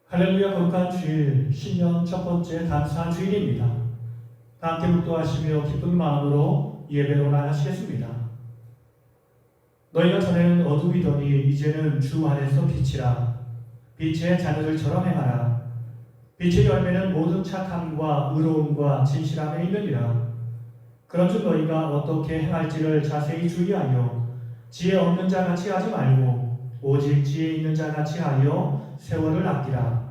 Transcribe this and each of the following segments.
할렐루야 거룩한 주일, 신년 첫 번째 감사 주일입니다. 다 함께 묵도하시며 기쁜 마음으로 예배로 나가시겠습니다. 너희가 전에는 어둠이더니 이제는 주 안에서 빛이라. 빛의 자녀들처럼 행하라. 빛의 열매는 모든 착함과 의로움과 진실함에 있느니라. 그런즉 너희가 어떻게 행할지를 자세히 주의하여 지혜 없는 자같이 하지 말고 오직 지혜 있는 자같이 하여 세월을 아끼라.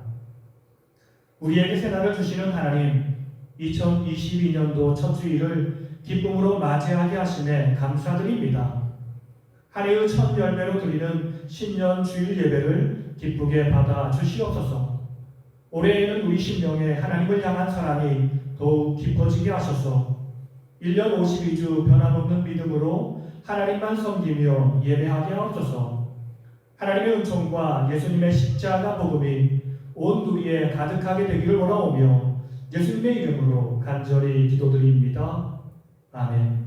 우리에게 새날을 주시는 하나님, 2022년도 첫 주일을 기쁨으로 맞이하게 하심에 감사드립니다. 한 해의 첫 열매로 드리는 신년 주일 예배를 기쁘게 받아 주시옵소서. 올해에는 우리 심령에 하나님을 향한 사랑이 더욱 깊어지게 하소서. 1년 52주 변함없는 믿음으로 하나님만 섬기며 예배하게 하옵소서. 하나님의 은총과 예수님의 십자가 복음이 온 누리에 가득하게 되기를 원하오며 예수님의 이름으로 간절히 기도드립니다. 아멘.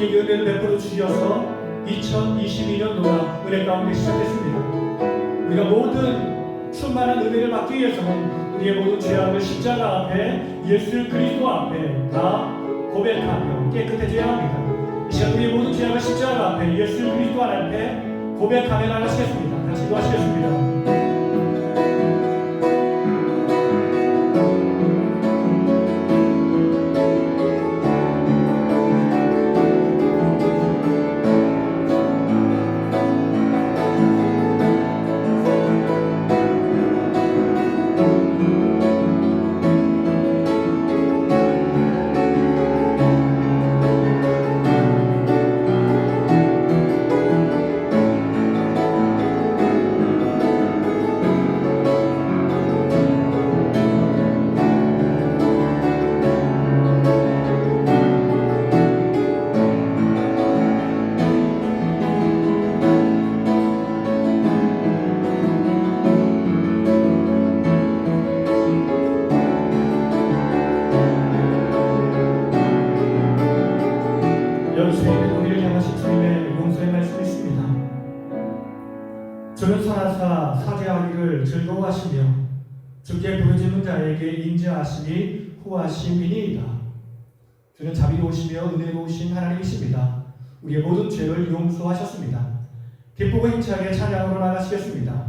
우리에게 은혜를 베풀어 주셔서 2022년도가 은혜 가운데 시작했습니다. 우리가 모든 충만한 은혜를 받기 위해서는 우리의 모든 죄악을 십자가 앞에 예수 그리스도 앞에 다 고백하며 깨끗해져야 합니다. 이 시간 우리의 모든 죄악을 십자가 앞에 예수 그리스도 앞에 고백하며 나가시겠습니다. 같이 기도하시겠습니다. 주께 부르짖는 자에게 인자하심이 후하심이니이다. 주는 자비로우시며 은혜로우신 하나님이십니다. 우리의 모든 죄를 용서하셨습니다. 기쁘고 힘차게 찬양으로 나가시겠습니다.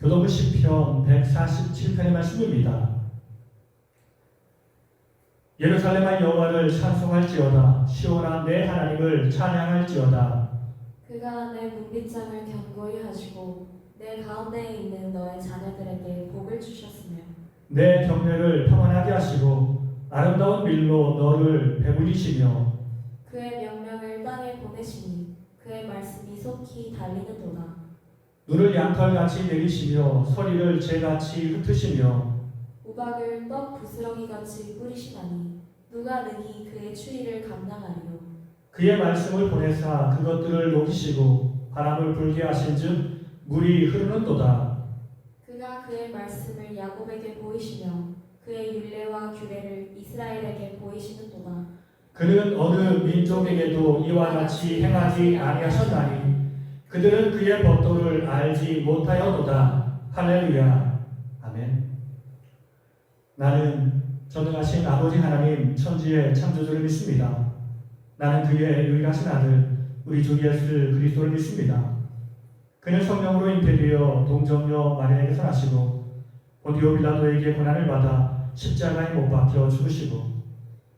교독은 시편 147편의 말씀입니다. 예루살렘아 여호와를 찬송할지어다. 시온아 내 하나님을 찬양할지어다. 그가 내 문빗장을 견고히 하시고 내 가운데에 있는 너의 자녀들에게 복을 주셨으며 내 경례를 평안하게 하시고 아름다운 밀로 너를 배불리시며 그의 명령을 땅에 보내시니 그의 말씀이 속히 달리는도다. 눈을 양털같이 내리시며 서리를 재같이 흩으시며 우박을 떡 부스러기같이 뿌리시나니 누가 능히 그의 추위를 감당하리요. 그의 말씀을 보내사 그것들을 녹이시고 바람을 불게 하신즉 물이 흐르는도다. 그가 그의 말씀을 야곱에게 보이시며 그의 율례와 규례를 이스라엘에게 보이시는도다. 그는 어느 민족에게도 이와 같이 행하지 아니하셨나니 그들은 그의 법도를 알지 못하였도다. 할렐루야. 아멘. 나는 전능하신 아버지 하나님 천지의 창조주를 믿습니다. 나는 그의 유일하신 아들 우리 주 예수 그리스도를 믿습니다. 그는 성령으로 잉태되어 동정녀 마리아에게서 나시고 본디오 빌라도에게 고난을 받아 십자가에 못 박혀 죽으시고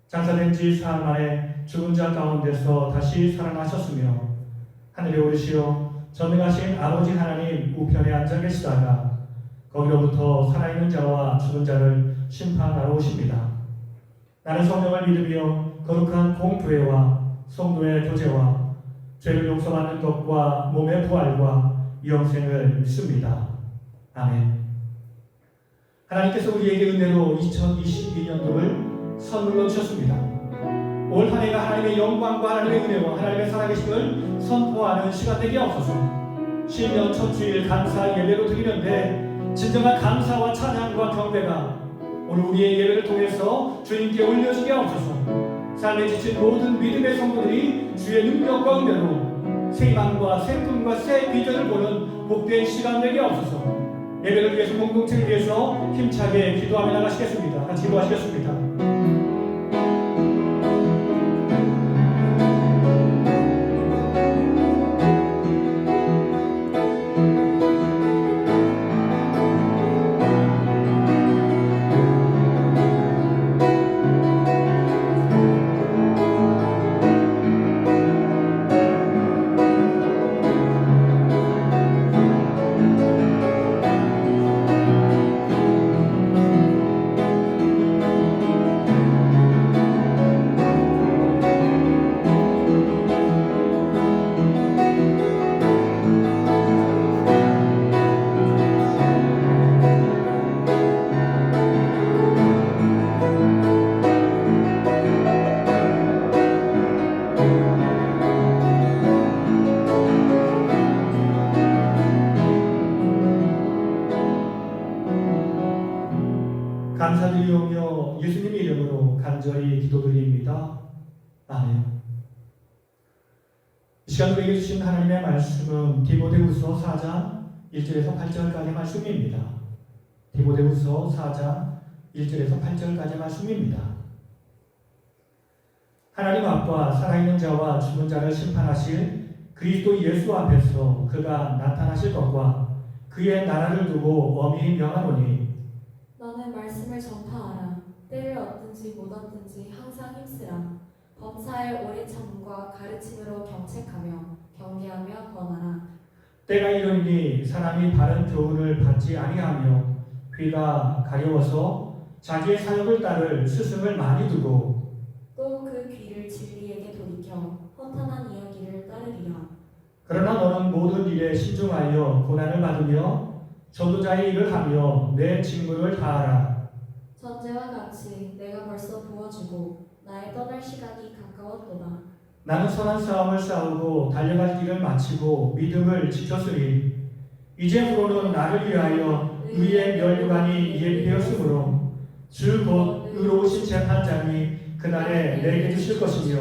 장사된 지 사흘 만에 죽은 자 가운데서 다시 살아나셨으며 하늘에 오르시어 전능하신 아버지 하나님 우편에 앉아 계시다가 거기로부터 살아있는 자와 죽은 자를 심판하러 오십니다. 나는 성령을 믿으며 거룩한 공교회와 성도의 교제와 죄를 용서받는 것과 몸의 부활과 영생을 믿습니다. 아멘. 하나님께서 우리에게 은혜로 2022년도를 선물로 주셨습니다. 올 한 해가 하나님의 영광과 하나님의 은혜와 하나님의 살아계심을 선포하는 시간 되게 없어서 신년 첫 주일 감사 예배로 드리는데 진정한 감사와 찬양과 경배가 오늘 우리의 예배를 통해서 주님께 올려지게 없어서 삶에 지친 모든 믿음의 성도들이 주의 능력과 은혜로 새 희망과 새 꿈과 새 비전을 보는 복된 시간 되게 없어서 예배를 위해서 공동체를 위해서 힘차게 기도하며 나가시겠습니다. 같이 기도하시겠습니다. 감사드리오며 예수님 이름으로 간절히 기도드립니다. 아멘. 이 시간 우리에게 주신 하나님의 말씀은 디모데후서 4장 1절에서 8절까지 말씀입니다. 디모데후서 4장 1절에서 8절까지 말씀입니다. 하나님 앞과 살아있는 자와 죽은 자를 심판하실 그리스도 예수 앞에서 그가 나타나실 것과 그의 나라를 두고 엄히 명하노니 너는 말씀을 전파하라. 때를 얻든지 못 얻든지 항상 힘쓰라. 범사의 오래 참과 가르침으로 경책하며 경계하며 권하라. 때가 이르니 사람이 바른 교훈을 받지 아니하며 귀가 가려워서 자기의 사욕을 따를 스승을 많이 두고 또 그 귀를 진리에게 돌이켜 허탄한 이야기를 따르리라. 그러나 너는 모든 일에 신중하여 고난을 받으며 전도자의 일을 하며 내 직무를 다하라. 전제와 같이 내가 벌써 부어주고 나의 떠날 시간이 가까웠도다. 나는 선한 싸움을 싸우고 달려갈 길을 마치고 믿음을 지켰으니 이제후로는 나를 위하여 의의 멸류관이 예비되었으므로 주 곧 의로우신 재판장이 그날에 내게 주실 것이며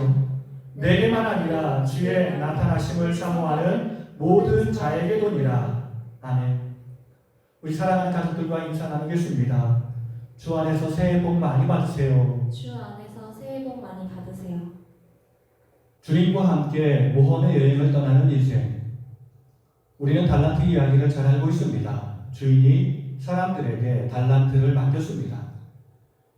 내게만 아니라 주의 나타나심을 사모하는 모든 자에게도니라. 아멘. 우리 사랑하는 가족들과 인사 나누겠습니다. 주 안에서 새해 복 많이 받으세요. 주 안에서 새해 복 많이 받으세요. 주님과 함께 모험의 여행을 떠나는 인생. 우리는 달란트 이야기를 잘 알고 있습니다. 주인이 사람들에게 달란트를 맡겼습니다.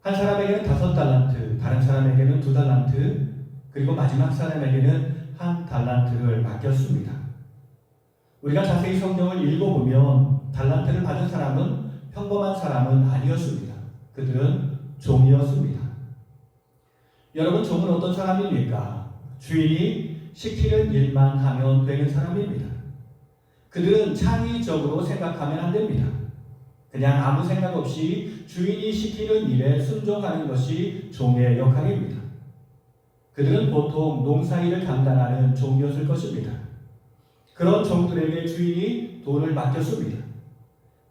한 사람에게는 5달란트, 다른 사람에게는 2달란트, 그리고 마지막 사람에게는 1달란트를 맡겼습니다. 우리가 자세히 성경을 읽어보면 달란트를 받은 사람은 평범한 사람은 아니었습니다. 그들은 종이었습니다. 여러분, 종은 어떤 사람입니까? 주인이 시키는 일만 하면 되는 사람입니다. 그들은 창의적으로 생각하면 안 됩니다. 그냥 아무 생각 없이 주인이 시키는 일에 순종하는 것이 종의 역할입니다. 그들은 보통 농사일을 감당하는 종이었을 것입니다. 그런 종들에게 주인이 돈을 맡겼습니다.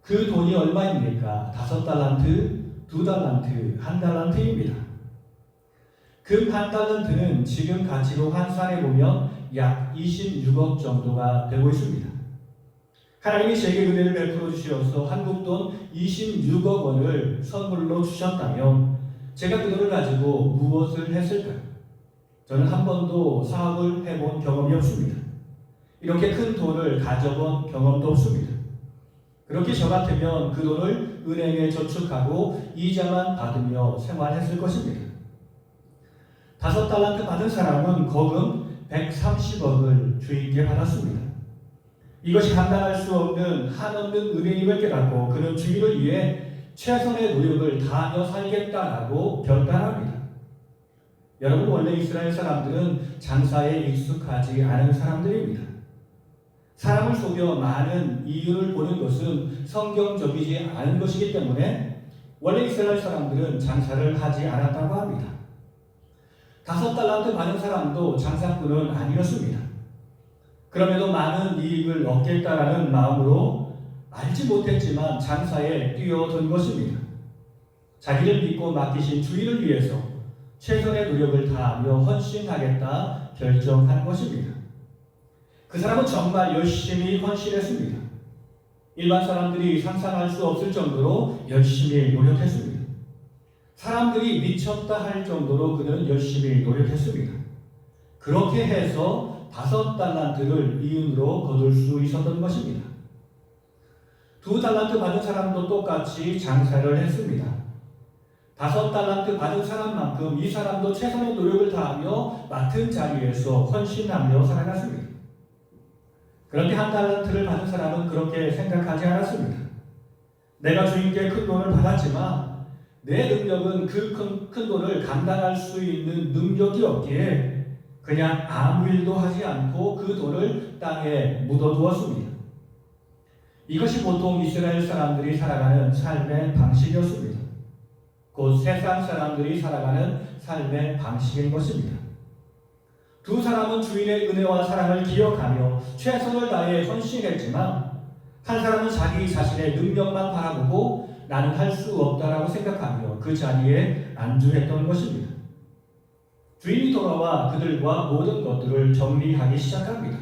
그 돈이 얼마입니까? 5달란트, 2달란트, 1달란트입니다. 그 1달란트는 지금 가치로 환산해 보면 약 26억 정도가 되고 있습니다. 하나님이 제게 은혜를 베풀어 주시어서 한국 돈 26억 원을 선물로 주셨다면 제가 그 돈을 가지고 무엇을 했을까요? 저는 한 번도 사업을 해본 경험이 없습니다. 이렇게 큰 돈을 가져본 경험도 없습니다. 그렇게 저 같으면 그 돈을 은행에 저축하고 이자만 받으며 생활했을 것입니다. 5달란트 받은 사람은 거금 130억을 주인께 받았습니다. 이것이 감당할 수 없는 한없는 은혜임을 깨닫고 그는 주인을 위해 최선의 노력을 다하며 살겠다라고 결단합니다. 여러분, 원래 이스라엘 사람들은 장사에 익숙하지 않은 사람들입니다. 사람을 속여 많은 이윤을 보는 것은 성경적이지 않은 것이기 때문에 원래 이스라엘 사람들은 장사를 하지 않았다고 합니다. 5달란트 받은 사람도 장사꾼은 아니었습니다. 그럼에도 많은 이익을 얻겠다라는 마음으로 알지 못했지만 장사에 뛰어든 것입니다. 자기를 믿고 맡기신 주인을 위해서 최선의 노력을 다하며 헌신하겠다 결정한 것입니다. 그 사람은 정말 열심히 헌신했습니다. 일반 사람들이 상상할 수 없을 정도로 열심히 노력했습니다. 사람들이 미쳤다 할 정도로 그는 열심히 노력했습니다. 그렇게 해서 5달란트를 이윤으로 거둘 수 있었던 것입니다. 2달란트 받은 사람도 똑같이 장사를 했습니다. 5달란트 받은 사람만큼 이 사람도 최선의 노력을 다하며 맡은 자리에서 헌신하며 살아갔습니다. 그런데 1달란트를 받은 사람은 그렇게 생각하지 않았습니다. 내가 주인께 큰 돈을 받았지만 내 능력은 그 큰 돈을 감당할 수 있는 능력이 없기에 그냥 아무 일도 하지 않고 그 돈을 땅에 묻어두었습니다. 이것이 보통 이스라엘 사람들이 살아가는 삶의 방식이었습니다. 곧 세상 사람들이 살아가는 삶의 방식인 것입니다. 두 사람은 주인의 은혜와 사랑을 기억하며 최선을 다해 헌신했지만 한 사람은 자기 자신의 능력만 바라보고 나는 할 수 없다라고 생각하며 생각하며 그 자리에 안주했던 것입니다. 주인이 돌아와 그들과 모든 것들을 정리하기 시작합니다.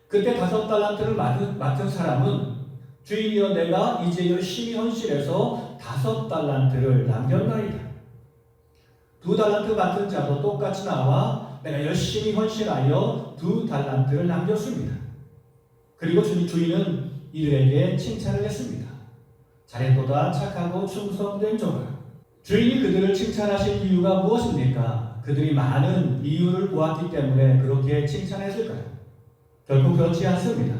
그때 5달란트를 맡은 사람은 주인이여 내가 이제 열심히 헌신해서 5달란트를 남겼나이다. 2달란트 맡은 자도 똑같이 나와 내가 열심히 헌신하여 2달란트를 남겼습니다. 그리고 주인은 이들에게 칭찬을 했습니다. 잘했도다 착하고 충성된 종아. 주인이 그들을 칭찬하신 이유가 무엇입니까? 그들이 많은 이유를 보았기 때문에 그렇게 칭찬했을까요? 결코 그렇지 않습니다.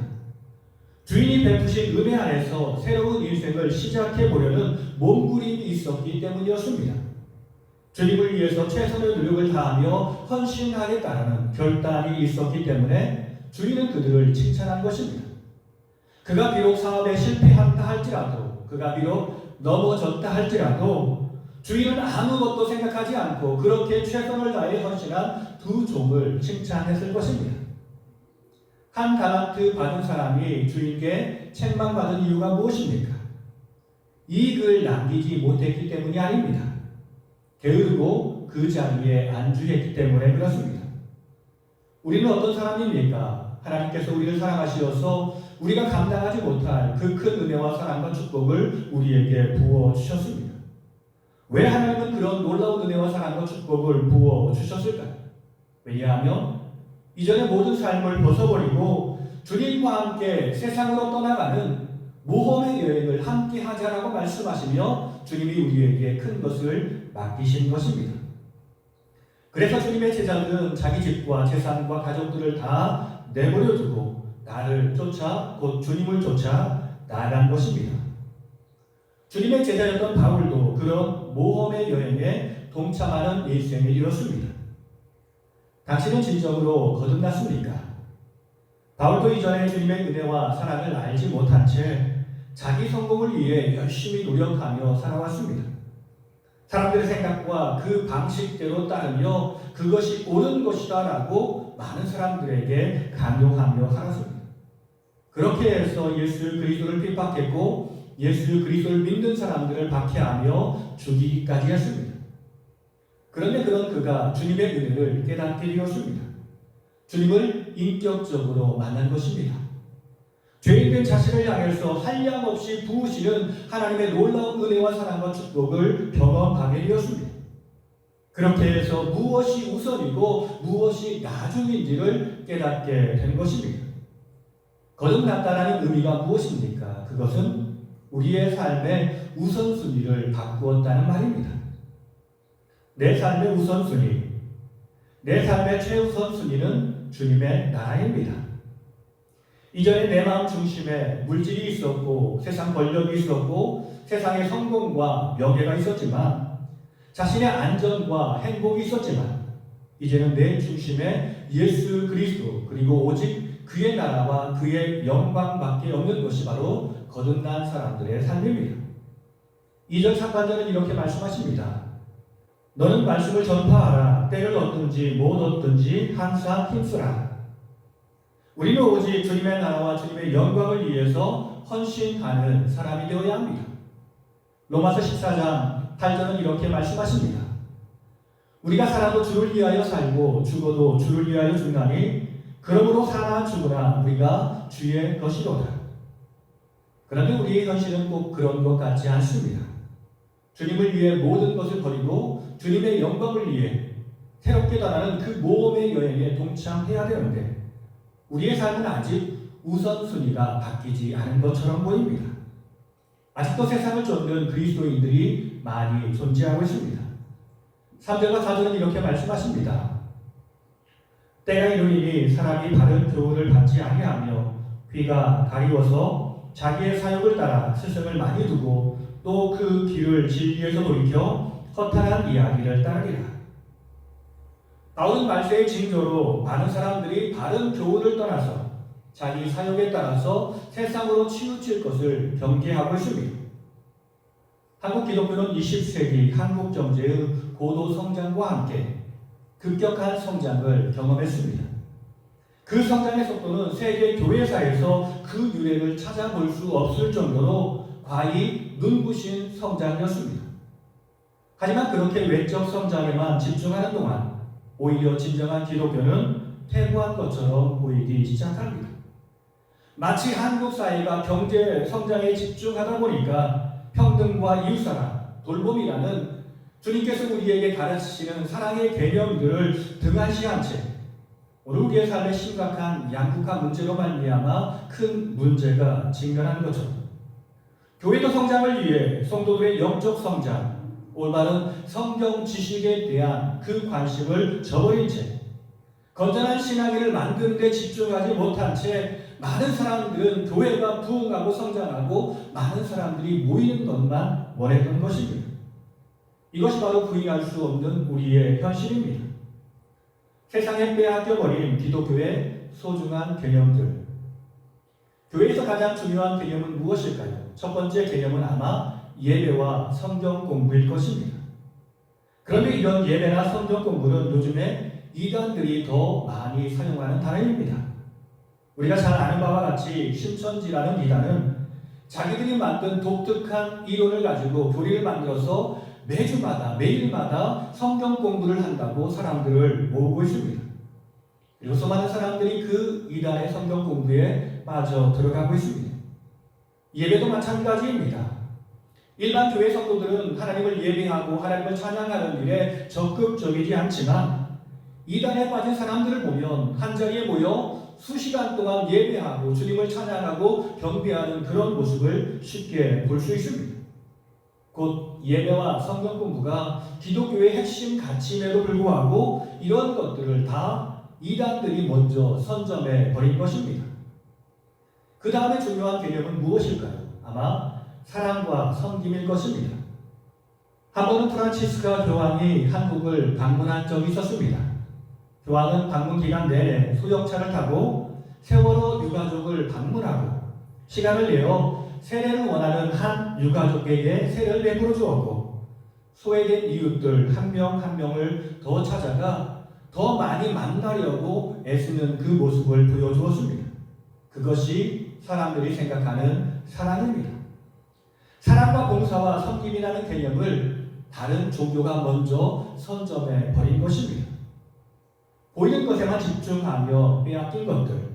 주인이 베푸신 은혜 안에서 새로운 인생을 시작해 보려는 몸부림이 있었기 때문이었습니다. 주님을 위해서 최선의 노력을 다하며 헌신하겠다는 결단이 있었기 때문에 주인은 그들을 칭찬한 것입니다. 그가 비록 사업에 실패한다 할지라도, 그가 비록 넘어졌다 할지라도 주인은 아무것도 생각하지 않고 그렇게 최선을 다해 헌신한 2종을 칭찬했을 것입니다. 1달란트 받은 사람이 주인께 책망받은 이유가 무엇입니까? 이익을 남기지 못했기 때문이 아닙니다. 게으르고 그 자리에 안주했기 때문에 그렇습니다. 우리는 어떤 사람입니까? 하나님께서 우리를 사랑하시어서 우리가 감당하지 못할 그 큰 은혜와 사랑과 축복을 우리에게 부어주셨습니다. 왜 하나님은 그런 놀라운 은혜와 사랑과 축복을 부어주셨을까요? 왜냐하면 이전의 모든 삶을 벗어버리고 주님과 함께 세상으로 떠나가는 모험의 여행을 함께 하자라고 말씀하시며 주님이 우리에게 큰 것을 맡기신 것입니다. 그래서 주님의 제자들은 자기 집과 재산과 가족들을 다 내버려 두고 나를 쫓아 곧 주님을 쫓아 나아간 것입니다. 주님의 제자였던 바울도 그런 모험의 여행에 동참하는 일생을 이뤘습니다. 당신은 진정으로 거듭났습니까? 바울도 이전에 주님의 은혜와 사랑을 알지 못한 채 자기 성공을 위해 열심히 노력하며 살아왔습니다. 사람들의 생각과 그 방식대로 따르며 그것이 옳은 것이다라고 많은 사람들에게 강요하며 살았습니다. 그렇게 해서 예수 그리스도를 핍박했고 예수 그리스도를 믿는 사람들을 박해하며 죽이기까지 했습니다. 그런데 그런 그가 주님의 은혜를 깨닫게 되었습니다. 주님을 인격적으로 만난 것입니다. 죄인된 자신을 향해서 한량없이 부으시는 하나님의 놀라운 은혜와 사랑과 축복을 경험하게 되었습니다. 그렇게 해서 무엇이 우선이고 무엇이 나중인지를 깨닫게 된 것입니다. 거듭났다는 의미가 무엇입니까? 그것은 우리의 삶의 우선순위를 바꾸었다는 말입니다. 내 삶의 우선순위, 내 삶의 최우선순위는 주님의 나라입니다. 이전에 내 마음 중심에 물질이 있었고 세상 권력이 있었고 세상의 성공과 명예가 있었지만 자신의 안전과 행복이 있었지만 이제는 내 중심에 예수 그리스도 그리고 오직 그의 나라와 그의 영광밖에 없는 것이 바로 거듭난 사람들의 삶입니다. 2절 상반절은 이렇게 말씀하십니다. 너는 말씀을 전파하라. 때를 얻든지 못 얻든지 항상 힘쓰라. 우리는 오직 주님의 나라와 주님의 영광을 위해서 헌신하는 사람이 되어야 합니다. 로마서 14장 8절은 이렇게 말씀하십니다. 우리가 살아도 주를 위하여 살고 죽어도 주를 위하여 죽나니 그러므로 사나 죽으나 우리가 주의 것이로다. 그런데 우리의 현실은 꼭 그런 것 같지 않습니다. 주님을 위해 모든 것을 버리고 주님의 영광을 위해 새롭게 떠나는 그 모험의 여행에 동참해야 되는데 우리의 삶은 아직 우선순위가 바뀌지 않은 것처럼 보입니다. 아직도 세상을 쫓는 그리스도인들이 많이 존재하고 있습니다. 3절과 4절은 이렇게 말씀하십니다. 때가 이르리니 사람이 바른 교훈을 받지 아니하며 귀가 가리워서 자기의 사욕을 따라 스승을 많이 두고 또 그 길을 진리에서 돌이켜 허탄한 이야기를 따르리라. 바울은 말세의 징조로 많은 사람들이 바른 교훈을 떠나서 자기 사욕에 따라서 세상으로 치우칠 것을 경계하고 있습니다. 한국 기독교는 20세기 한국 경제의 고도 성장과 함께 급격한 성장을 경험했습니다. 그 성장의 속도는 세계 교회사에서 그 유래를 찾아볼 수 없을 정도로 과히 눈부신 성장이었습니다. 하지만 그렇게 외적 성장에만 집중하는 동안 오히려 진정한 기독교는 퇴보한 것처럼 보이기 시작합니다. 마치 한국 사회가 경제 성장에 집중하다 보니까 평등과 이웃사랑, 돌봄이라는 주님께서 우리에게 가르치시는 사랑의 개념들을 등한시한 채 오늘 우리의 삶에 심각한 양극화 문제로 말미암아 큰 문제가 직면하는 것처럼 교회도 성장을 위해 성도들의 영적 성장, 올바른 성경 지식에 대한 그 관심을 저버린 채 건전한 신앙인을 만드는 데 집중하지 못한 채 많은 사람들은 교회가 부흥하고 성장하고 많은 사람들이 모이는 것만 원했던 것입니다. 이것이 바로 부인할 수 없는 우리의 현실입니다. 세상에 빼앗겨버린 기독교의 소중한 개념들. 교회에서 가장 중요한 개념은 무엇일까요? 첫 번째 개념은 아마 예배와 성경 공부일 것입니다. 그런데 이런 예배나 성경 공부는 요즘에 이단들이 더 많이 사용하는 단어입니다. 우리가 잘 아는 바와 같이 신천지라는 이단은 자기들이 만든 독특한 이론을 가지고 교리를 만들어서 매주마다 매일마다 성경 공부를 한다고 사람들을 모으고 있습니다. 그리고 수많은 사람들이 그 이단의 성경 공부에 빠져 들어가고 있습니다. 예배도 마찬가지입니다. 일반 교회 성도들은 하나님을 예배하고 하나님을 찬양하는 일에 적극적이지 않지만 이단에 빠진 사람들을 보면 한자리에 모여 수시간 동안 예배하고 주님을 찬양하고 경배하는 그런 모습을 쉽게 볼 수 있습니다. 곧 예배와 성경 공부가 기독교의 핵심 가치임에도 불구하고 이런 것들을 다 이단들이 먼저 선점해 버린 것입니다. 그 다음에 중요한 개념은 무엇일까요? 아마 사랑과 섬김일 것입니다. 한 번은 프란치스카 교황이 한국을 방문한 적이 있었습니다. 교황은 방문 기간 내내 소형차를 타고 세월호 유가족을 방문하고 시간을 내어 세례를 원하는 한 유가족에게 세례를 베풀어 주었고 소외된 이웃들 한 명 한 명을 더 찾아가 더 많이 만나려고 애쓰는 그 모습을 보여주었습니다. 그것이 사람들이 생각하는 사랑입니다. 사랑과 봉사와 섬김이라는 개념을 다른 종교가 먼저 선점해 버린 것입니다. 보이는 것에만 집중하며 빼앗긴 것들.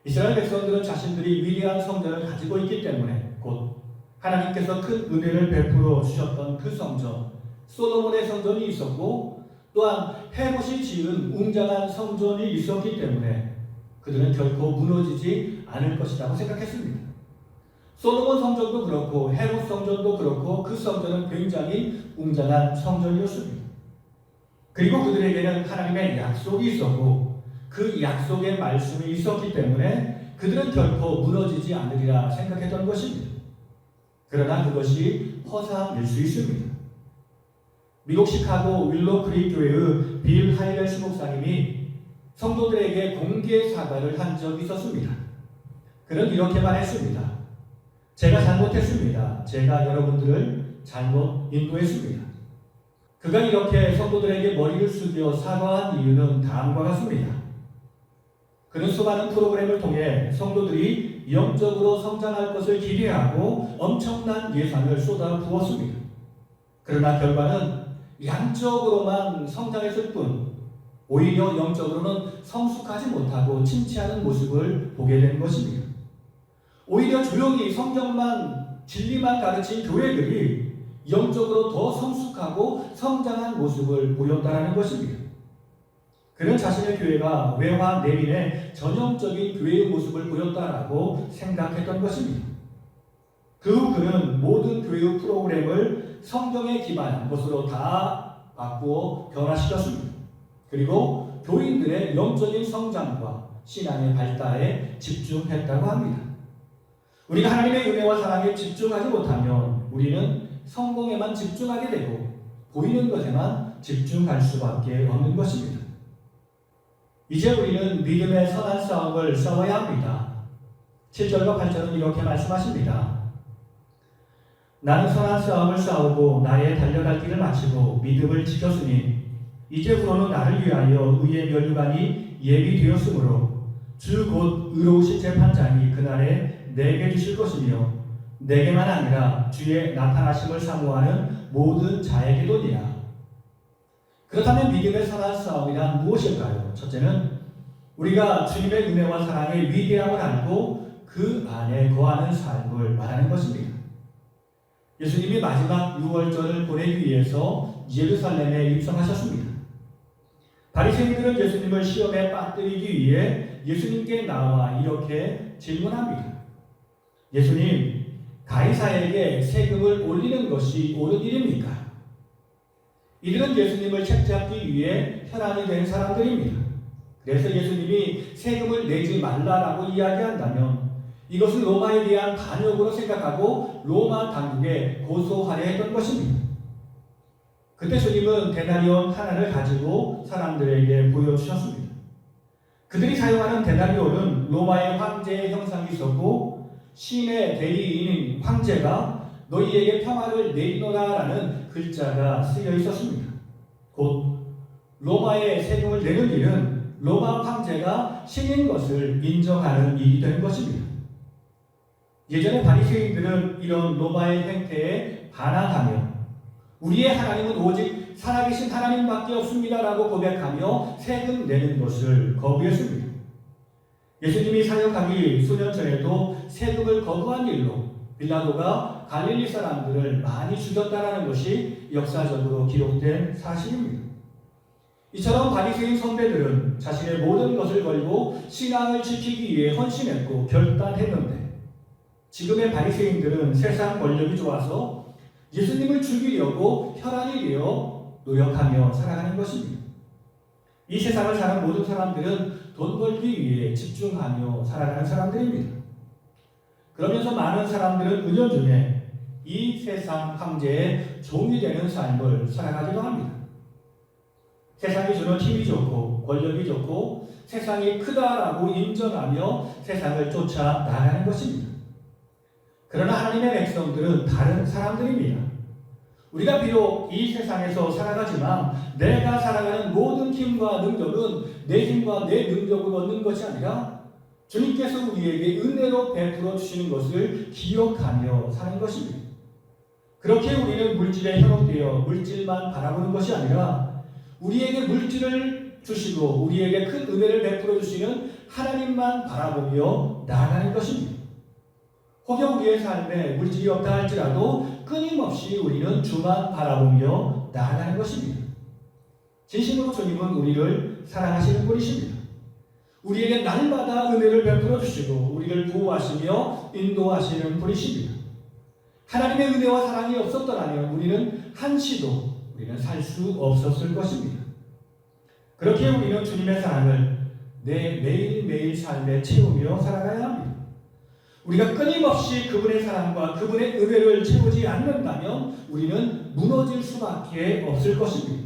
이스라엘 백성들은 자신들이 위대한 성전을 가지고 있기 때문에 곧 하나님께서 큰 은혜를 베풀어 주셨던 그 성전, 솔로몬의 성전이 있었고 또한 헤롯이 지은 웅장한 성전이 있었기 때문에 그들은 결코 무너지지 않을 것이라고 생각했습니다. 솔로몬 성전도 그렇고 헤롯 성전도 그렇고 그 성전은 굉장히 웅장한 성전이었습니다. 그리고 그들에게는 하나님의 약속이 있었고 그 약속의 말씀이 있었기 때문에 그들은 결코 무너지지 않으리라 생각했던 것입니다. 그러나 그것이 허상일 수 있습니다. 미국 시카고 윌로 크릭 교회의 빌 하이렐스 목사님이 성도들에게 공개 사과를 한 적이 있었습니다. 그는 이렇게 말했습니다. 제가 잘못했습니다. 제가 여러분들을 잘못 인도했습니다. 그가 이렇게 성도들에게 머리를 숙여 사과한 이유는 다음과 같습니다. 그는 수많은 프로그램을 통해 성도들이 영적으로 성장할 것을 기대하고 엄청난 예산을 쏟아 부었습니다. 그러나 결과는 양적으로만 성장했을 뿐 오히려 영적으로는 성숙하지 못하고 침체하는 모습을 보게 된 것입니다. 오히려 조용히 성경만 진리만 가르친 교회들이 영적으로 더 성숙하고 성장한 모습을 보였다는 것입니다. 그는 자신의 교회가 외화 내빈의 전형적인 교회의 모습을 보였다라고 생각했던 것입니다. 그 후 그는 모든 교회의 프로그램을 성경에 기반한 것으로 다 바꾸어 변화시켰습니다. 그리고 교인들의 영적인 성장과 신앙의 발달에 집중했다고 합니다. 우리가 하나님의 은혜와 사랑에 집중하지 못하면 우리는 성공에만 집중하게 되고 보이는 것에만 집중할 수밖에 없는 것입니다. 이제 우리는 믿음의 선한 싸움을 싸워야 합니다. 7절과 8절은 이렇게 말씀하십니다. 나는 선한 싸움을 싸우고 나의 달려갈 길을 마치고 믿음을 지켰으니 이제부로는 나를 위하여 의의 면류관이 예비되었으므로 주 곧 의로우신 재판장이 그날에 내게 주실 것이며 내게만 아니라 주의 나타나심을 사모하는 모든 자에게도니라. 그렇다면 믿음의 선한 싸움이란 무엇일까요? 첫째는 우리가 주님의 은혜와 사랑의 위대함을 알고 그 안에 거하는 삶을 말하는 것입니다. 예수님이 마지막 6월절을 보내기 위해서 예루살렘에 입성하셨습니다. 바리새인들은 예수님을 시험에 빠뜨리기 위해 예수님께 나와 이렇게 질문합니다. 예수님, 가이사에게 세금을 올리는 것이 옳은 일입니까? 이들은 예수님을 책잡기 위해 혈안이 된 사람들입니다. 그래서 예수님이 세금을 내지 말라라고 이야기한다면 이것은 로마에 대한 반역으로 생각하고 로마 당국에 고소하려 했던 것입니다. 그때 주님은 데나리온 하나를 가지고 사람들에게 보여주셨습니다. 그들이 사용하는 데나리온은 로마의 황제의 형상이 있었고 신의 대리인인 황제가 너희에게 평화를 내리노라라는 글자가 쓰여 있었습니다. 곧 로마의 세금을 내는 일은 로마 황제가 신인 것을 인정하는 일이 된 것입니다. 예전에 바리새인들은 이런 로마의 행태에 반항하며 우리의 하나님은 오직 살아계신 하나님밖에 없습니다라고 고백하며 세금 내는 것을 거부했습니다. 예수님이 사역하기 수년 전에도 세금을 거부한 일로 빌라도가 갈릴리 사람들을 많이 죽였다라는 것이 역사적으로 기록된 사실입니다. 이처럼 바리새인 선배들은 자신의 모든 것을 걸고 신앙을 지키기 위해 헌신했고 결단했는데 지금의 바리새인들은 세상 권력이 좋아서 예수님을 죽이려고 혈안이 되어 노력하며 살아가는 것입니다. 이 세상을 사는 모든 사람들은 돈 벌기 위해 집중하며 살아가는 사람들입니다. 그러면서 많은 사람들은 은연중에 이 세상 황제의 종이 되는 삶을 살아가기도 합니다. 세상이 주는 힘이 좋고 권력이 좋고 세상이 크다라고 인정하며 세상을 쫓아 나가는 것입니다. 그러나 하나님의 백성들은 다른 사람들입니다. 우리가 비록 이 세상에서 살아가지만 내가 살아가는 모든 힘과 능력은 내 힘과 내 능력으로 얻는 것이 아니라 주님께서 우리에게 은혜로 베풀어 주시는 것을 기억하며 사는 것입니다. 그렇게 우리는 물질에 현혹되어 물질만 바라보는 것이 아니라 우리에게 물질을 주시고 우리에게 큰 은혜를 베풀어 주시는 하나님만 바라보며 나아가는 것입니다. 혹여 우리의 삶에 물질이 없다 할지라도 끊임없이 우리는 주만 바라보며 나아가는 것입니다. 진심으로 주님은 우리를 사랑하시는 분이십니다. 우리에게 날마다 은혜를 베풀어 주시고 우리를 보호하시며 인도하시는 분이십니다. 하나님의 은혜와 사랑이 없었더라면 우리는 한시도 우리는 살 수 없었을 것입니다. 그렇게 우리는 주님의 사랑을 내 매일매일 삶에 채우며 살아가야 합니다. 우리가 끊임없이 그분의 사랑과 그분의 은혜를 채우지 않는다면 우리는 무너질 수밖에 없을 것입니다.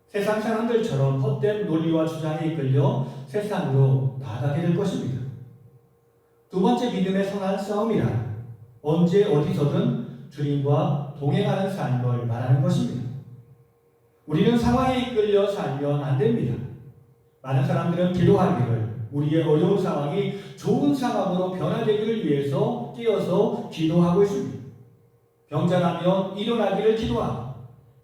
세상 사람들처럼 헛된 논리와 주장에 이끌려 세상으로 나가게 될 것입니다. 두 번째 믿음의 선한 싸움이란 언제 어디서든 주님과 동행하는 삶을 말하는 것입니다. 우리는 상황에 이끌려 살면 안 됩니다. 많은 사람들은 기도하기를 우리의 어려운 상황이 좋은 상황으로 변화되기를 위해서 깨어서 기도하고 있습니다. 병자라면 일어나기를 기도하고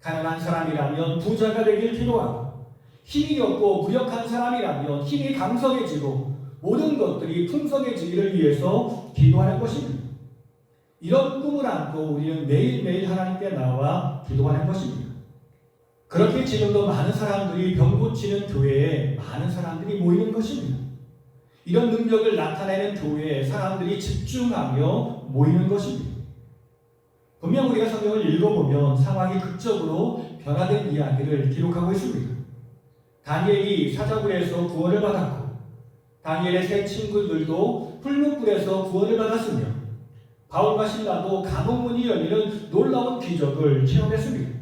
가난한 사람이라면 부자가 되기를 기도하고 힘이 없고 무력한 사람이라면 힘이 강성해지고 모든 것들이 풍성해지기를 위해서 기도하는 것입니다. 이런 꿈을 안고 우리는 매일매일 하나님께 나와 기도하는 것입니다. 그렇게 지금도 많은 사람들이 병 고치는 교회에 많은 사람들이 모이는 것입니다. 이런 능력을 나타내는 교회에 사람들이 집중하며 모이는 것입니다. 분명 우리가 성경을 읽어보면 상황이 극적으로 변화된 이야기를 기록하고 있습니다. 다니엘이 사자굴에서 구원을 받았고 다니엘의 세 친구들도 풀무불에서 구원을 받았으며 바울과 실라도 감옥문이 열리는 놀라운 기적을 체험했습니다.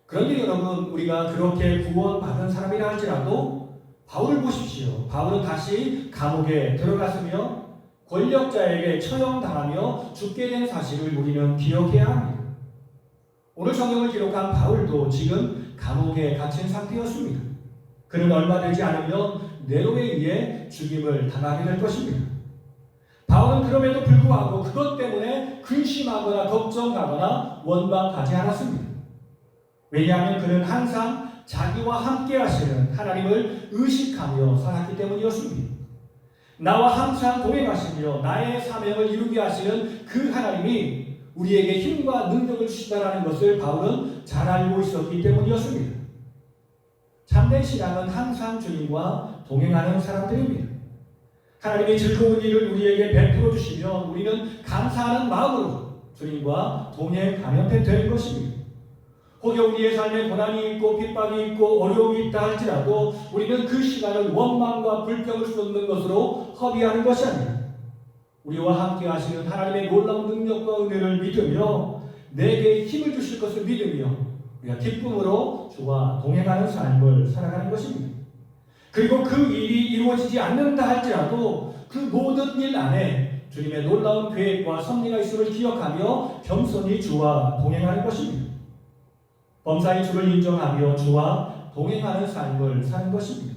그런데 여러분, 우리가 그렇게 구원받은 사람이라 할지라도 바울을 보십시오. 바울은 다시 감옥에 들어갔으며 권력자에게 처형당하며 죽게 된 사실을 우리는 기억해야 합니다. 오늘 성경을 기록한 바울도 지금 감옥에 갇힌 상태였습니다. 그는 얼마 되지 않으면 네로에 의해 죽임을 당하게 될 것입니다. 바울은 그럼에도 불구하고 그것 때문에 근심하거나 걱정하거나 원망하지 않았습니다. 왜냐하면 그는 항상 자기와 함께 하시는 하나님을 의식하며 살았기 때문이었습니다. 나와 항상 동행하시며 나의 사명을 이루게 하시는 그 하나님이 우리에게 힘과 능력을 주시다라는 것을 바울은 잘 알고 있었기 때문이었습니다. 참된 신앙은 항상 주님과 동행하는 사람들입니다. 하나님이 즐거운 일을 우리에게 베풀어 주시면 우리는 감사하는 마음으로 주님과 동행하면 되는 것입니다. 혹여 우리의 삶에 고난이 있고 핍박이 있고 어려움이 있다 할지라도 우리는 그 시간을 원망과 불평을 쏟는 것으로 허비하는 것이 아니라 우리와 함께 하시는 하나님의 놀라운 능력과 은혜를 믿으며 내게 힘을 주실 것을 믿으며 우리가 기쁨으로 주와 동행하는 삶을 살아가는 것입니다. 그리고 그 일이 이루어지지 않는다 할지라도 그 모든 일 안에 주님의 놀라운 계획과 섭리가 있음을 기억하며 겸손히 주와 동행하는 것입니다. 범사의 주를 인정하며 주와 동행하는 삶을 사는 것입니다.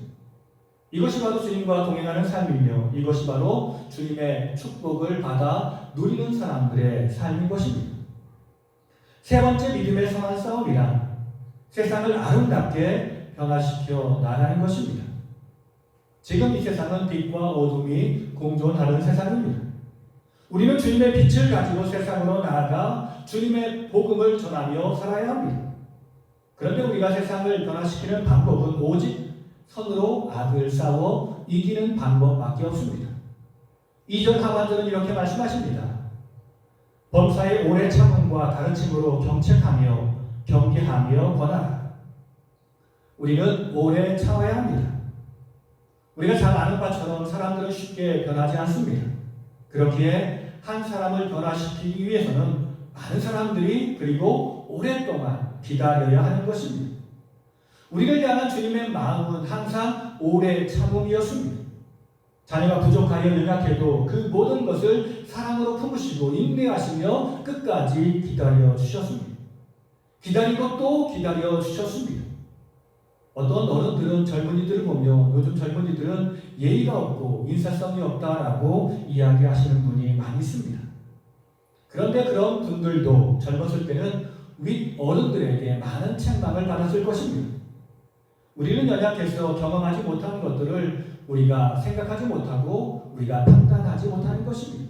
이것이 바로 주님과 동행하는 삶이며 이것이 바로 주님의 축복을 받아 누리는 사람들의 삶인 것입니다. 세 번째 믿음의 선한 싸움이란 세상을 아름답게 변화시켜 나가는 것입니다. 지금 이 세상은 빛과 어둠이 공존하는 세상입니다. 우리는 주님의 빛을 가지고 세상으로 나아가 주님의 복음을 전하며 살아야 합니다. 그런데 우리가 세상을 변화시키는 방법은 오직 선으로 악을 싸워 이기는 방법밖에 없습니다. 2절 하반절은 이렇게 말씀하십니다. 범사의 오래 참음과 가르침으로 경책하며 경계하며 권하라. 우리는 오래 참아야 합니다. 우리가 잘 아는 바처럼 사람들은 쉽게 변하지 않습니다. 그렇기에 한 사람을 변화시키기 위해서는 많은 사람들이 그리고 오랫동안 기다려야 하는 것입니다. 우리를 향한 주님의 마음은 항상 오래 참음이었습니다. 자녀가 부족하여 연약해도 그 모든 것을 사랑으로 품으시고 인내하시며 끝까지 기다려 주셨습니다. 기다리고 또 기다려 주셨습니다. 어떤 어른들은 젊은이들을 보며 요즘 젊은이들은 예의가 없고 인사성이 없다라고 이야기하시는 분이 많이 있습니다. 그런데 그런 분들도 젊었을 때는 윗 어른들에게 많은 책망을 받았을 것입니다. 우리는 연약해서 경험하지 못하는 것들을 우리가 생각하지 못하고 우리가 판단하지 못하는 것입니다.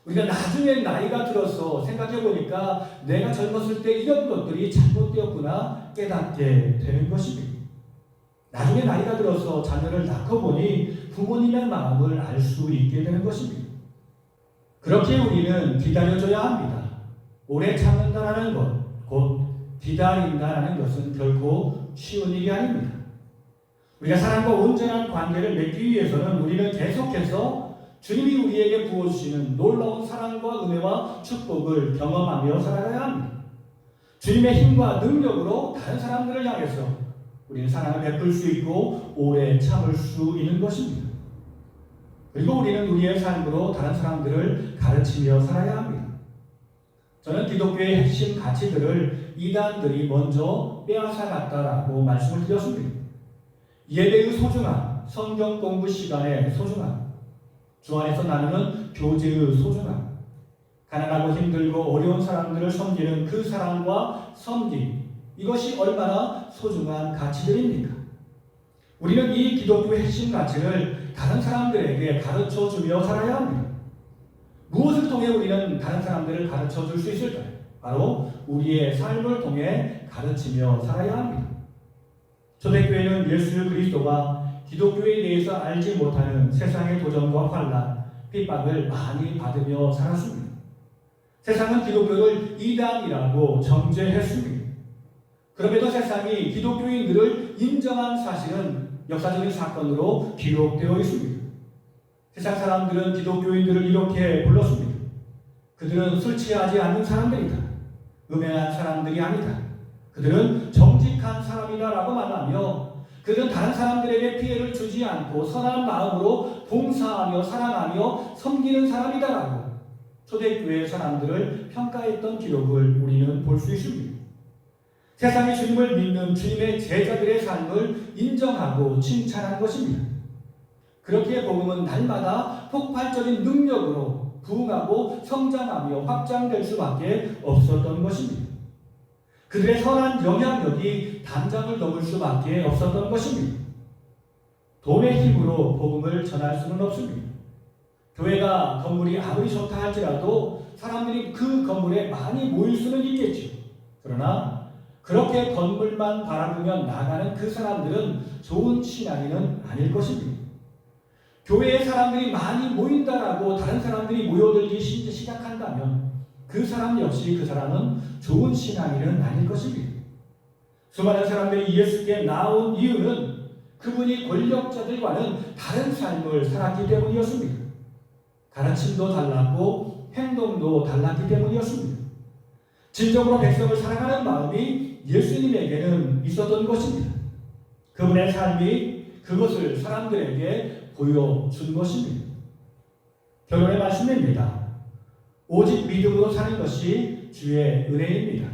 우리가 나중에 나이가 들어서 생각해 보니까 내가 젊었을 때 이런 것들이 잘못되었구나 깨닫게 되는 것입니다. 나중에 나이가 들어서 자녀를 낳고 보니 부모님의 마음을 알 수 있게 되는 것입니다. 그렇게 우리는 기다려줘야 합니다. 오래 참는다라는 것, 곧 기다린다라는 것은 결코 쉬운 일이 아닙니다. 우리가 사람과 온전한 관계를 맺기 위해서는 우리는 계속해서 주님이 우리에게 부어주시는 놀라운 사랑과 은혜와 축복을 경험하며 살아가야 합니다. 주님의 힘과 능력으로 다른 사람들을 향해서 우리는 사랑을 베풀 수 있고 오래 참을 수 있는 것입니다. 그리고 우리는 우리의 삶으로 다른 사람들을 가르치며 살아야 합니다. 저는 기독교의 핵심 가치들을 이단들이 먼저 빼앗아갔다라고 말씀을 드렸습니다. 예배의 소중함, 성경 공부 시간의 소중함, 주 안에서 나누는 교제의 소중함, 가난하고 힘들고 어려운 사람들을 섬기는 그 사랑과 섬김, 이것이 얼마나 소중한 가치들입니까? 우리는 이 기독교의 핵심 가치를 다른 사람들에게 가르쳐주며 살아야 합니다. 무엇을 통해 우리는 다른 사람들을 가르쳐줄 수 있을까요? 바로 우리의 삶을 통해 가르치며 살아야 합니다. 초대교회는 예수 그리스도와 기독교에 대해서 알지 못하는 세상의 도전과 환난, 핍박을 많이 받으며 살았습니다. 세상은 기독교를 이단이라고 정죄했습니다. 그럼에도 세상이 기독교인들을 인정한 사실은 역사적인 사건으로 기록되어 있습니다. 세상 사람들은 기독교인들을 이렇게 불렀습니다. 그들은 술 취하지 않는 사람들이다. 음행한 사람들이 아니다. 그들은 정직한 사람이다 라고 말하며 그들은 다른 사람들에게 피해를 주지 않고 선한 마음으로 봉사하며 사랑하며 섬기는 사람이다 라고 초대교회 사람들을 평가했던 기록을 우리는 볼 수 있습니다. 세상이 주님을 믿는 주님의 제자들의 삶을 인정하고 칭찬한 것입니다. 그렇게 복음은 날마다 폭발적인 능력으로 부흥하고 성장하며 확장될 수밖에 없었던 것입니다. 그들의 선한 영향력이 담장을 넘을 수밖에 없었던 것입니다. 돈의 힘으로 복음을 전할 수는 없습니다. 교회가 건물이 아무리 좋다 할지라도 사람들이 그 건물에 많이 모일 수는 있겠죠. 그러나 그렇게 건물만 바라보며 나가는 그 사람들은 좋은 신앙인은 아닐 것입니다. 교회에 사람들이 많이 모인다라고 다른 사람들이 모여들기 시작한다면 그 사람 역시 그 사람은 좋은 신앙인은 아닐 것입니다. 수많은 사람들이 예수께 나온 이유는 그분이 권력자들과는 다른 삶을 살았기 때문이었습니다. 가르침도 달랐고 행동도 달랐기 때문이었습니다. 진정으로 백성을 사랑하는 마음이 예수님에게는 있었던 것입니다. 그분의 삶이 그것을 사람들에게 보여준 것입니다. 결론의 말씀입니다. 오직 믿음으로 사는 것이 주의 은혜입니다.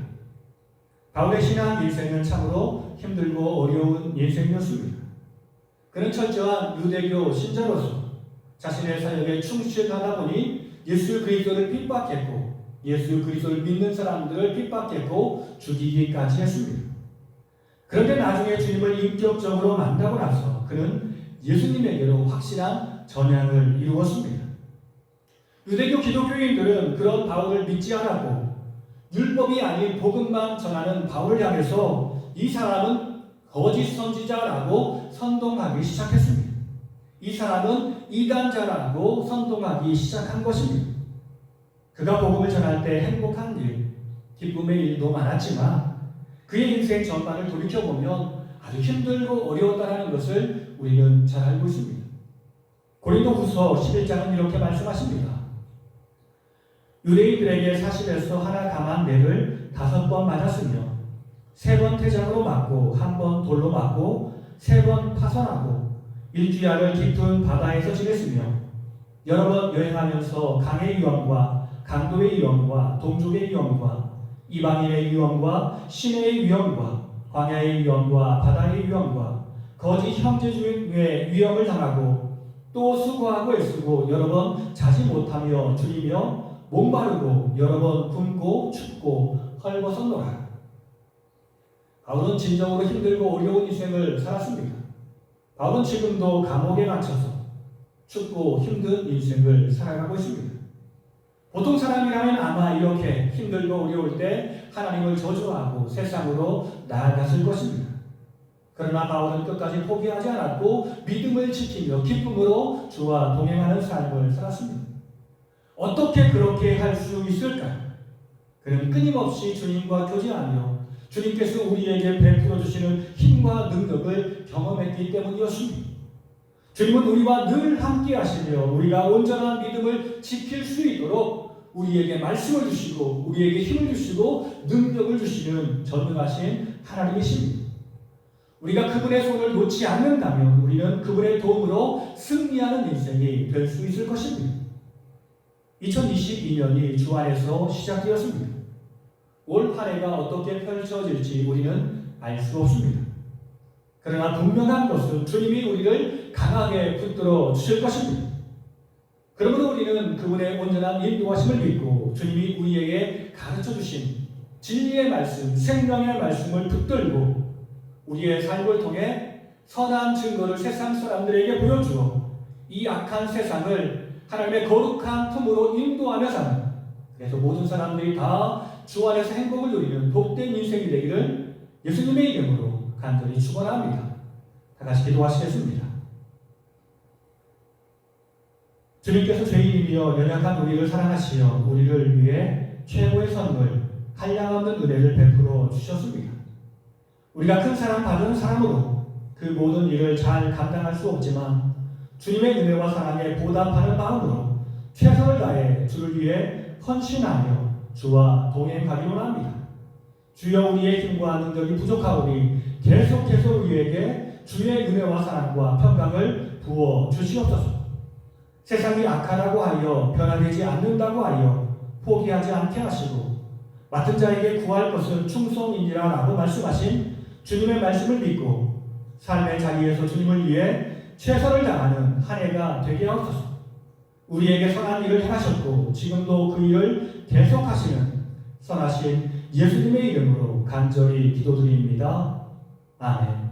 바울의 신앙 인생은 참으로 힘들고 어려운 인생이었습니다. 그는 철저한 유대교 신자로서 자신의 사역에 충실하다 보니 예수 그리스도를 핍박했고 예수 그리스도를 믿는 사람들을 핍박했고 죽이기까지 했습니다. 그런데 나중에 주님을 인격적으로 만나고 나서 그는 예수님에게로 확실한 전향을 이루었습니다. 유대교 기독교인들은 그런 바울을 믿지 않았고 율법이 아닌 복음만 전하는 바울을 향해서 이 사람은 거짓 선지자라고 선동하기 시작했습니다. 이 사람은 이단자라고 선동하기 시작한 것입니다. 그가 복음을 전할 때 행복한 일, 기쁨의 일도 많았지만 그의 인생 전반을 돌이켜보면 아주 힘들고 어려웠다는 것을 우리는 잘 알고 있습니다. 고린도후서 11장은 이렇게 말씀하십니다. 유대인들에게 40에서 하나 감한 매를 5번 맞았으며 3번 태장으로 맞고 1번 돌로 맞고 3번 파선하고 일주야를 깊은 바다에서 지냈으며 여러 번 여행하면서 강의 위험과 강도의 위험과 동족의 위험과 이방인의 위험과 시내의 위험과 광야의 위험과 바다의 위험과 거짓 형제주의의 위험을 당하고 또 수고하고 애쓰고 여러 번 자지 못하며 줄이며 목마르고 여러 번 굶고 춥고 헐벗었노라. 바울은 진정으로 힘들고 어려운 인생을 살았습니다. 바울은 지금도 감옥에 갇혀서 춥고 힘든 인생을 살아가고 있습니다. 보통 사람이라면 아마 이렇게 힘들고 어려울 때 하나님을 저주하고 세상으로 나아갔을 것입니다. 그러나 바울은 끝까지 포기하지 않았고 믿음을 지키며 기쁨으로 주와 동행하는 삶을 살았습니다. 어떻게 그렇게 할 수 있을까요? 그는 끊임없이 주님과 교제하며 주님께서 우리에게 베풀어 주시는 힘과 능력을 경험했기 때문이었습니다. 주님은 우리와 늘 함께 하시며 우리가 온전한 믿음을 지킬 수 있도록 우리에게 말씀을 주시고 우리에게 힘을 주시고 능력을 주시는 전능하신 하나님이십니다. 우리가 그분의 손을 놓지 않는다면 우리는 그분의 도움으로 승리하는 인생이 될 수 있을 것입니다. 2022년이 주 안에서 시작되었습니다. 올 한 해가 어떻게 펼쳐질지 우리는 알 수 없습니다. 그러나 분명한 것은 주님이 우리를 강하게 붙들어 주실 것입니다. 그러므로 우리는 그분의 온전한 인도하심을 믿고 주님이 우리에게 가르쳐 주신 진리의 말씀, 생명의 말씀을 붙들고 우리의 삶을 통해 선한 증거를 세상 사람들에게 보여주어 이 악한 세상을 하나님의 거룩한 품으로 인도하며 사는, 그래서 모든 사람들이 다 주 안에서 행복을 누리는 복된 인생이 되기를 예수님의 이름으로 간절히 축원합니다. 다 같이 기도하시겠습니다. 주님께서 죄인이며 연약한 우리를 사랑하시어 우리를 위해 최고의 선물, 한량없는 은혜를 베풀어 주셨습니다. 우리가 큰 사랑 받은 사람으로 그 모든 일을 잘 감당할 수 없지만 주님의 은혜와 사랑에 보답하는 마음으로 최선을 다해 주를 위해 헌신하며 주와 동행하기로 합니다. 주여 우리의 힘과 능력이 부족하오니 계속해서 우리에게 주의 은혜와 사랑과 평강을 부어 주시옵소서. 세상이 악하다고 하여 변화되지 않는다고 하여 포기하지 않게 하시고 맡은 자에게 구할 것은 충성이니라 라고 말씀하신 주님의 말씀을 믿고 삶의 자리에서 주님을 위해 최선을 다하는 한 해가 되게 하옵소서. 우리에게 선한 일을 행하셨고 지금도 그 일을 계속하시는 선하신 예수님의 이름으로 간절히 기도드립니다. 아멘.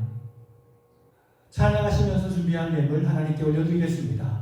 찬양하시면서 준비한 예물 하나님께 올려드리겠습니다.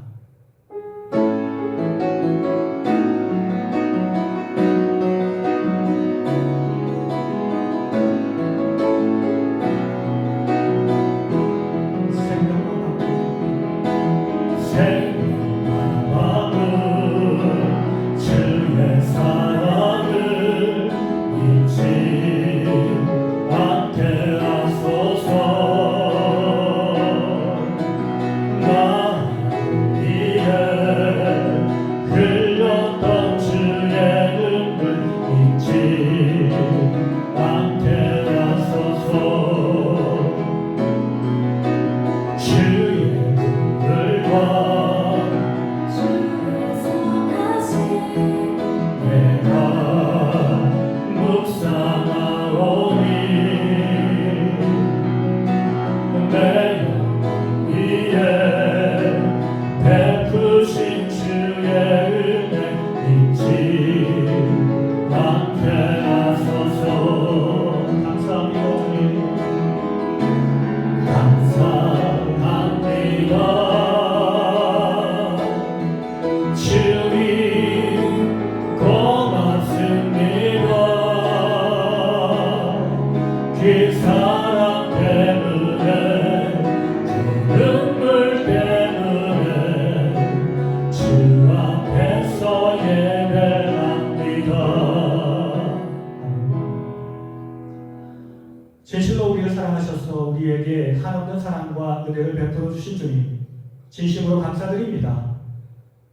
진실로 우리를 사랑하셔서 우리에게 한없는 사랑과 은혜를 베풀어 주신 주님, 진심으로 감사드립니다.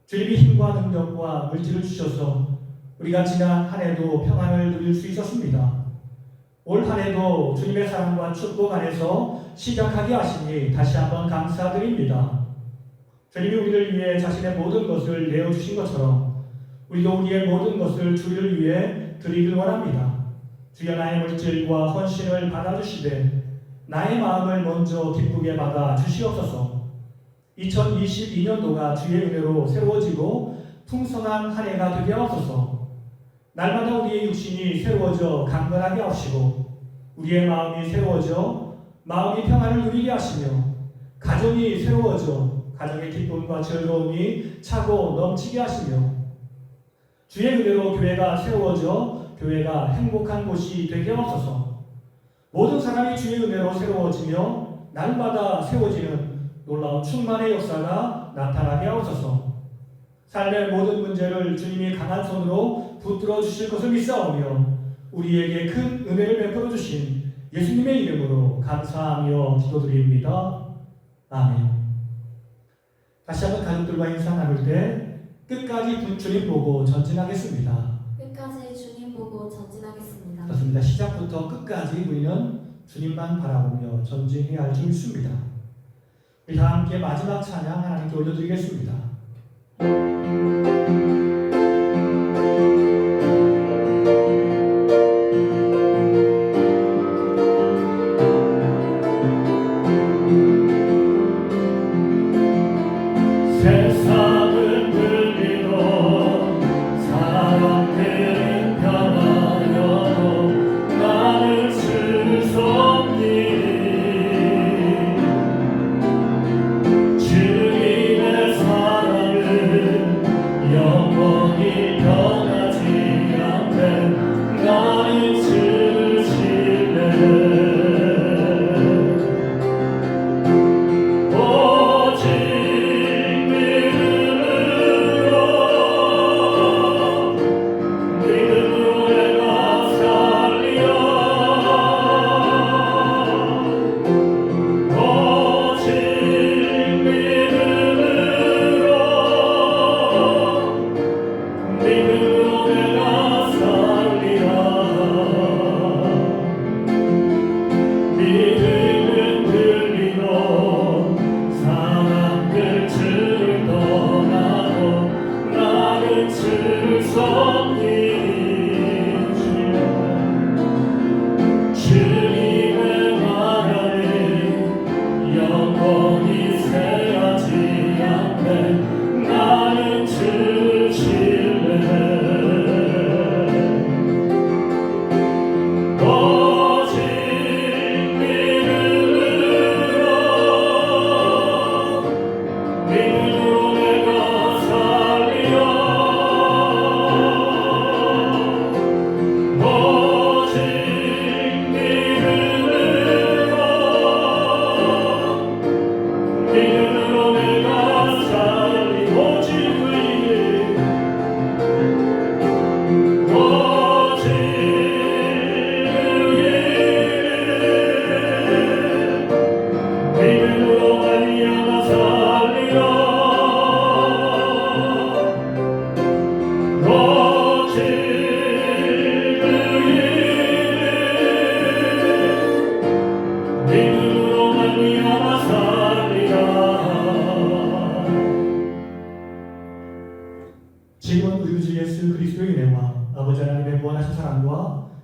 주님이 힘과 능력과 물질을 주셔서 우리가 지난 한 해도 평안을 누릴 수 있었습니다. 올 한 해도 주님의 사랑과 축복 안에서 시작하게 하시니 다시 한번 감사드립니다. 주님이 우리를 위해 자신의 모든 것을 내어주신 것처럼 우리도 우리의 모든 것을 주를 위해 드리길 원합니다. 주여 나의 물질과 헌신을 받아주시되 나의 마음을 먼저 기쁘게 받아 주시옵소서. 2022년도가 주의 은혜로 새로워지고 풍성한 한 해가 되게 하옵소서. 날마다 우리의 육신이 새로워져 강건하게 하시고 우리의 마음이 새로워져 마음이 평안을 누리게 하시며 가정이 새로워져 가정의 기쁨과 즐거움이 차고 넘치게 하시며 주의 은혜로 교회가 새로워져 교회가 행복한 곳이 되게 하옵소서. 모든 사람이 주의 은혜로 새로워지며 날마다 세워지는 놀라운 충만의 역사가 나타나게 하옵소서. 삶의 모든 문제를 주님이 강한 손으로 붙들어 주실 것을 믿사오며 우리에게 큰 은혜를 베풀어 주신 예수님의 이름으로 감사하며 기도드립니다. 아멘. 다시 한번 가족들과 인사 나눌 때 끝까지 주님 보고 전진하겠습니다. 끝까지 주님 보고 전진하겠습니다. 그렇습니다. 시작부터 끝까지 우리는 주님만 바라보며 전진해야 할 줄 믿습니다. 우리 다 함께 마지막 찬양 하나님께 올려드리겠습니다. 영원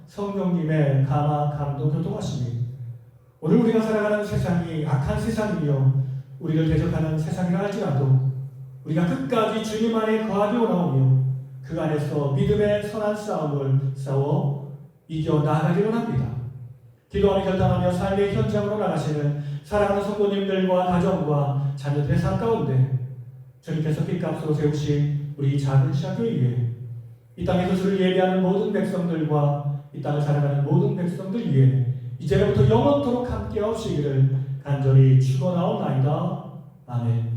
성령님의 감화, 감동, 교통하심이 오늘 우리가 살아가는 세상이 악한 세상이며 우리를 대적하는 세상이라 할지라도 우리가 끝까지 주님 안에 거하게 원하오며 그 안에서 믿음의 선한 싸움을 싸워 이겨 나가기를 합니다. 기도하며 결단하며 삶의 현장으로 나가시는 사랑하는 성도님들과 가정과 자녀들의 삶 가운데 주님께서 핏값으로 세우신 우리 작은 시학교회 위에 이 땅에서 주를 예배하는 모든 백성들과 이 땅을 살아가는 모든 백성들 위해 이제부터 영원토록 함께 하시기를 간절히 축원하옵나이다. 아멘.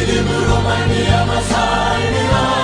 믿음으로 말미암아 살리라.